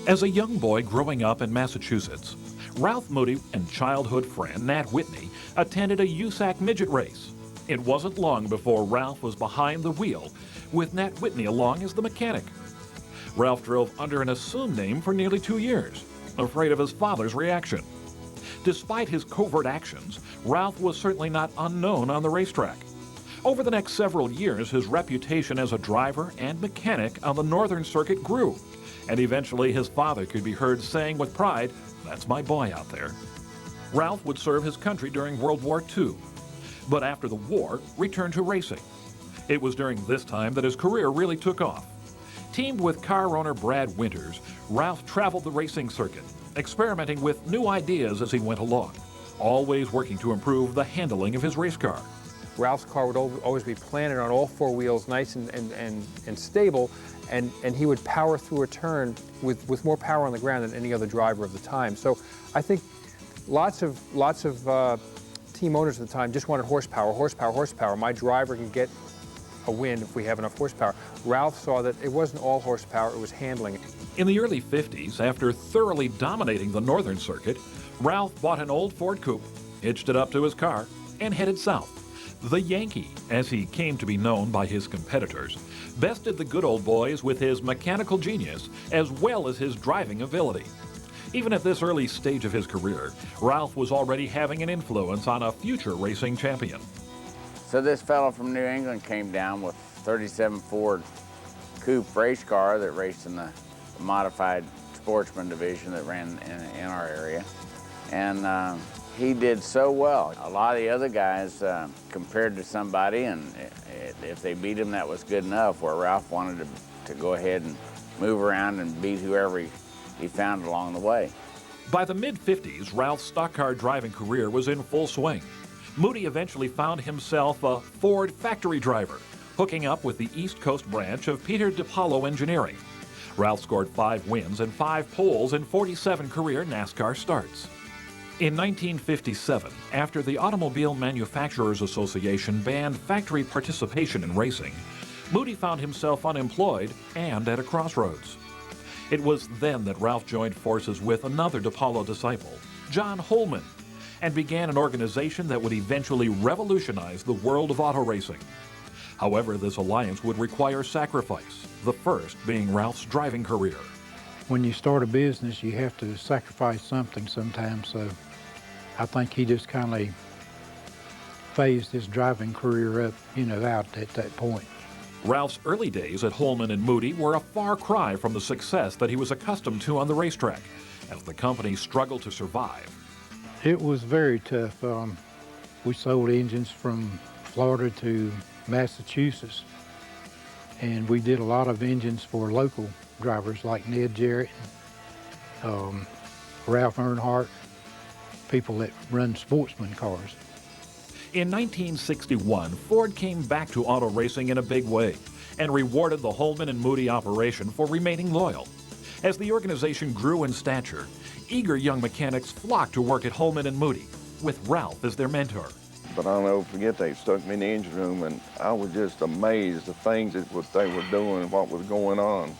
As a young boy growing up in Massachusetts, Ralph Moody and childhood friend Nat Whitney attended a USAC midget race. It wasn't long before Ralph was behind the wheel, with Nat Whitney along as the mechanic. Ralph drove under an assumed name for nearly 2 years, afraid of his father's reaction. Despite his covert actions, Ralph was certainly not unknown on the racetrack. Over the next several years, his reputation as a driver and mechanic on the Northern Circuit grew, and eventually his father could be heard saying with pride, "That's my boy out there." Ralph would serve his country during World War II, but after the war, returned to racing. It was during this time that his career really took off. Teamed with car owner Brad Winters, Ralph traveled the racing circuit, experimenting with new ideas as he went along, always working to improve the handling of his race car. Ralph's car would always be planted on all four wheels, nice and stable, and he would power through a turn with more power on the ground than any other driver of the time. So I think lots of team owners at the time just wanted horsepower, horsepower, horsepower. My driver can get a win if we have enough horsepower. Ralph saw that it wasn't all horsepower, it was handling. In the early 50s, after thoroughly dominating the Northern Circuit, Ralph bought an old Ford Coupe, hitched it up to his car, and headed south. The Yankee, as he came to be known by his competitors, bested the good old boys with his mechanical genius as well as his driving ability. Even at this early stage of his career, Ralph was already having an influence on a future racing champion. So this fellow from New England came down with 37 Ford Coupe race car that raced in the modified sportsman division that ran in our area. And he did so well. A lot of the other guys compared to somebody, and if they beat him, that was good enough, where Ralph wanted to go ahead and move around and beat whoever he found along the way. By the mid-50s, Ralph's stock car driving career was in full swing. Moody eventually found himself a Ford factory driver, hooking up with the East Coast branch of Peter DiPaolo Engineering. Ralph scored 5 wins and 5 poles in 47 career NASCAR starts. In 1957, after the Automobile Manufacturers Association banned factory participation in racing, Moody found himself unemployed and at a crossroads. It was then that Ralph joined forces with another DiPaolo disciple, John Holman, and began an organization that would eventually revolutionize the world of auto racing. However, this alliance would require sacrifice, the first being Ralph's driving career. When you start a business, you have to sacrifice something sometimes, so I think he just kind of phased his driving career up, out at that point. Ralph's early days at Holman and Moody were a far cry from the success that he was accustomed to on the racetrack, as the company struggled to survive. It was very tough. We sold engines from Florida to Massachusetts, and we did a lot of engines for local drivers like Ned Jarrett, Ralph Earnhardt, people that run sportsman cars. In 1961, Ford came back to auto racing in a big way and rewarded the Holman and Moody operation for remaining loyal. As the organization grew in stature, eager young mechanics flocked to work at Holman and Moody, with Ralph as their mentor. But I'll never forget, they stuck me in the engine room, and I was just amazed the things that they were doing and what was going on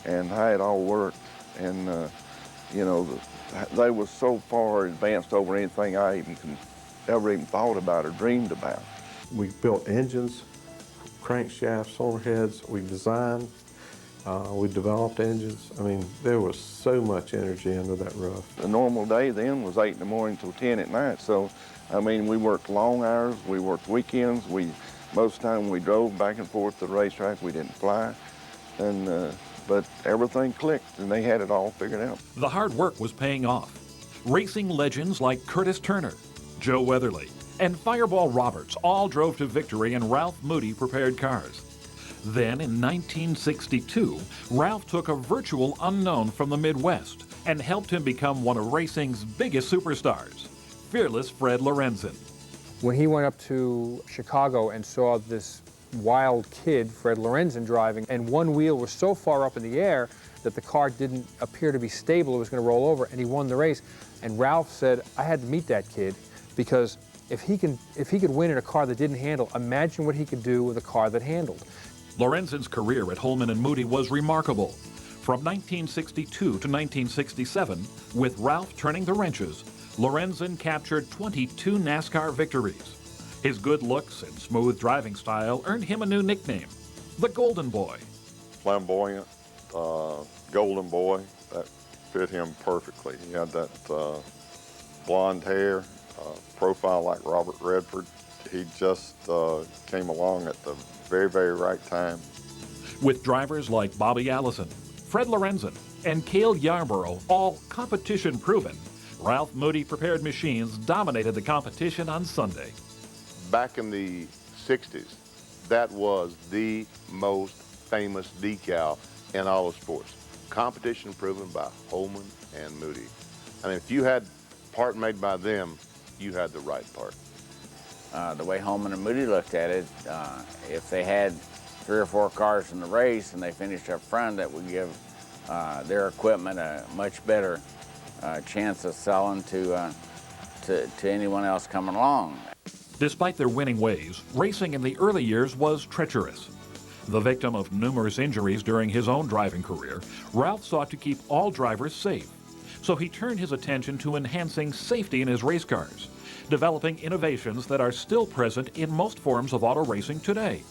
and how it all worked. And, they were so far advanced over anything I ever even thought about or dreamed about. We built engines, crankshafts, solar heads. We designed, we developed engines. I mean, there was so much energy under that roof. The normal day then was 8 in the morning till 10 at night. So, we worked long hours, we worked weekends. Most of the time we drove back and forth to the racetrack. We didn't fly. But everything clicked, and they had it all figured out. The hard work was paying off. Racing legends like Curtis Turner, Joe Weatherly, and Fireball Roberts all drove to victory in Ralph Moody prepared cars. Then in 1962, Ralph took a virtual unknown from the Midwest and helped him become one of racing's biggest superstars, fearless Fred Lorenzen. When he went up to Chicago and saw this wild kid, Fred Lorenzen, driving, and one wheel was so far up in the air that the car didn't appear to be stable, it was going to roll over, and he won the race. And Ralph said, I had to meet that kid, because if he could win in a car that didn't handle, imagine what he could do with a car that handled. Lorenzen's career at Holman and Moody was remarkable. From 1962 to 1967, with Ralph turning the wrenches, Lorenzen captured 22 NASCAR victories. His good looks and smooth driving style earned him a new nickname, the Golden Boy. Flamboyant, golden boy, that fit him perfectly. He had that blonde hair, profile like Robert Redford. He just came along at the very, very right time. With drivers like Bobby Allison, Fred Lorenzen, and Cale Yarborough all competition proven, Ralph Moody prepared machines dominated the competition on Sunday. Back in the 60s, that was the most famous decal in all of sports. Competition proven by Holman and Moody. I mean, if you had a part made by them, you had the right part. The way Holman and Moody looked at it, if they had 3 or 4 cars in the race and they finished up front, that would give their equipment a much better chance of selling to anyone else coming along. Despite their winning ways, racing in the early years was treacherous. The victim of numerous injuries during his own driving career, Ralph sought to keep all drivers safe. So he turned his attention to enhancing safety in his race cars, developing innovations that are still present in most forms of auto racing today.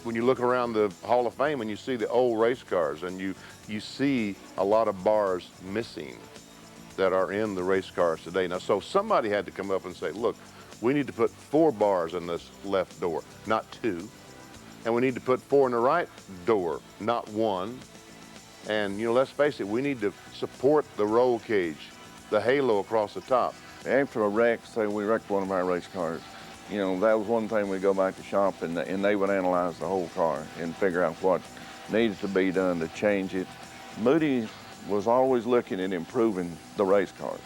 When you look around the Hall of Fame and you see the old race cars and you see a lot of bars missing that are in the race cars today. Now, so somebody had to come up and say, look, we need to put 4 bars in this left door, not 2. And we need to put 4 in the right door, not 1. And, you know, let's face it, we need to support the roll cage, the halo across the top. After a wreck, say we wrecked one of our race cars, you know, that was one thing we go back to shop and they would analyze the whole car and figure out what needed to be done to change it. Moody was always looking at improving the race cars.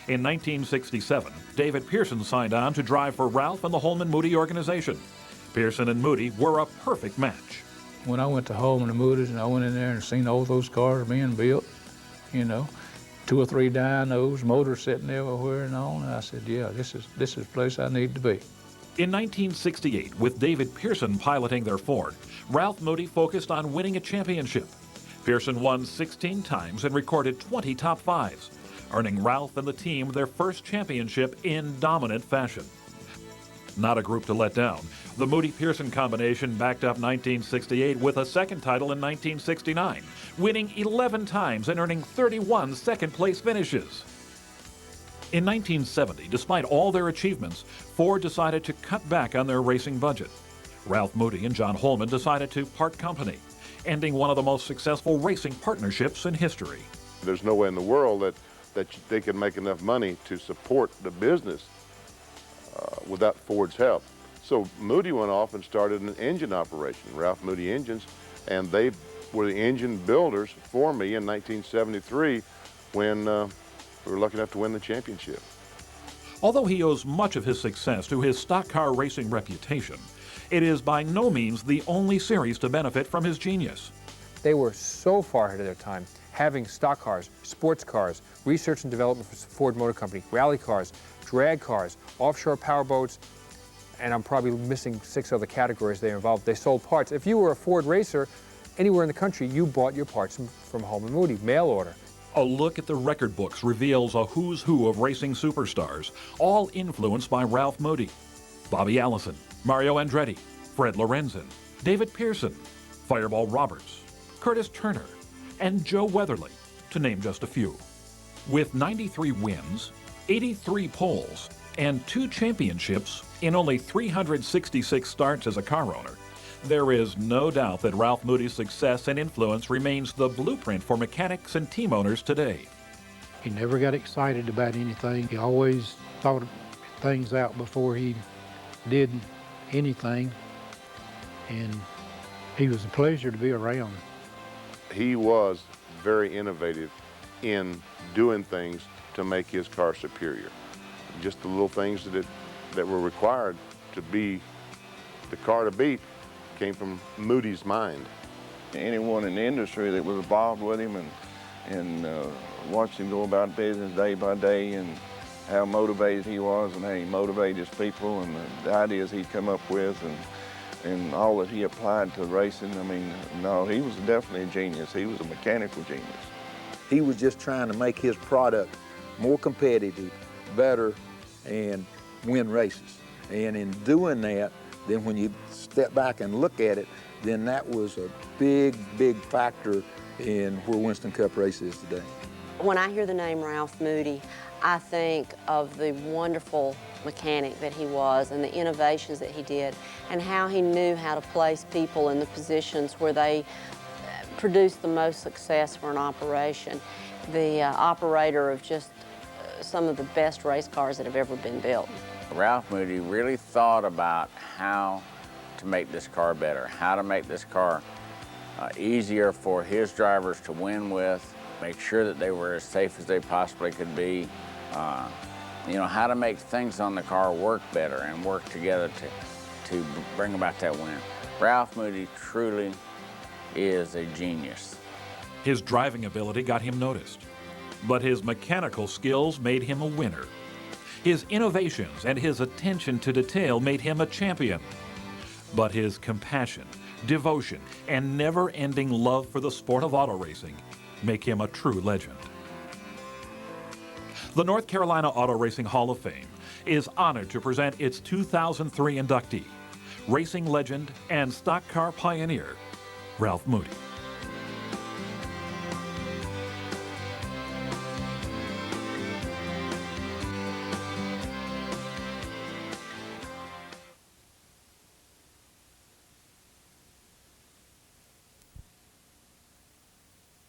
In 1967, David Pearson signed on to drive for Ralph and the Holman Moody organization. Pearson and Moody were a perfect match. When I went to Holman and Moody's and I went in there and seen all those cars being built, you know, 2 or 3 dynos, motors sitting everywhere and on, and I said, yeah, this is the place I need to be. In 1968, with David Pearson piloting their Ford, Ralph Moody focused on winning a championship. Pearson won 16 times and recorded 20 top 5s, earning Ralph and the team their first championship in dominant fashion. Not a group to let down, the Moody-Pearson combination backed up 1968 with a second title in 1969, winning 11 times and earning 31 second-place finishes. In 1970, despite all their achievements, Ford decided to cut back on their racing budget. Ralph Moody and John Holman decided to part company, ending one of the most successful racing partnerships in history. There's no way in the world that they could make enough money to support the business without Ford's help. So Moody went off and started an engine operation, Ralph Moody Engines, and they were the engine builders for me in 1973 when we were lucky enough to win the championship. Although he owes much of his success to his stock car racing reputation, it is by no means the only series to benefit from his genius. They were so far ahead of their time, having stock cars, sports cars, research and development for Ford Motor Company, rally cars, drag cars, offshore powerboats, and I'm probably missing 6 other categories they involved. They sold parts. If you were a Ford racer anywhere in the country, you bought your parts from Holman Moody, mail order. A look at the record books reveals a who's who of racing superstars, all influenced by Ralph Moody. Bobby Allison, Mario Andretti, Fred Lorenzen, David Pearson, Fireball Roberts, Curtis Turner, and Joe Weatherly, to name just a few. With 93 wins, 83 poles, and 2 championships in only 366 starts as a car owner, there is no doubt that Ralph Moody's success and influence remains the blueprint for mechanics and team owners today. He never got excited about anything. He always thought things out before he did anything, and he was a pleasure to be around. He was very innovative in doing things to make his car superior. Just the little things that were required to be the car to beat came from Moody's mind. Anyone in the industry that was involved with him and watched him go about business day by day and how motivated he was and how he motivated his people and the ideas he'd come up with, and and all that he applied to racing. I mean, no, he was definitely a genius. He was a mechanical genius. He was just trying to make his product more competitive, better, and win races. And in doing that, then when you step back and look at it, then that was a big, big factor in where Winston Cup Race is today. When I hear the name Ralph Moody, I think of the wonderful mechanic that he was and the innovations that he did and how he knew how to place people in the positions where they produced the most success for an operation. The operator of just some of the best race cars that have ever been built. Ralph Moody really thought about how to make this car better, how to make this car easier for his drivers to win with, make sure that they were as safe as they possibly could be, you know, how to make things on the car work better and work together to bring about that win. Ralph Moody truly is a genius. His driving ability got him noticed, but his mechanical skills made him a winner. His innovations and his attention to detail made him a champion. But his compassion, devotion, and never-ending love for the sport of auto racing make him a true legend. The North Carolina Auto Racing Hall of Fame is honored to present its 2003 inductee, racing legend and stock car pioneer, Ralph Moody.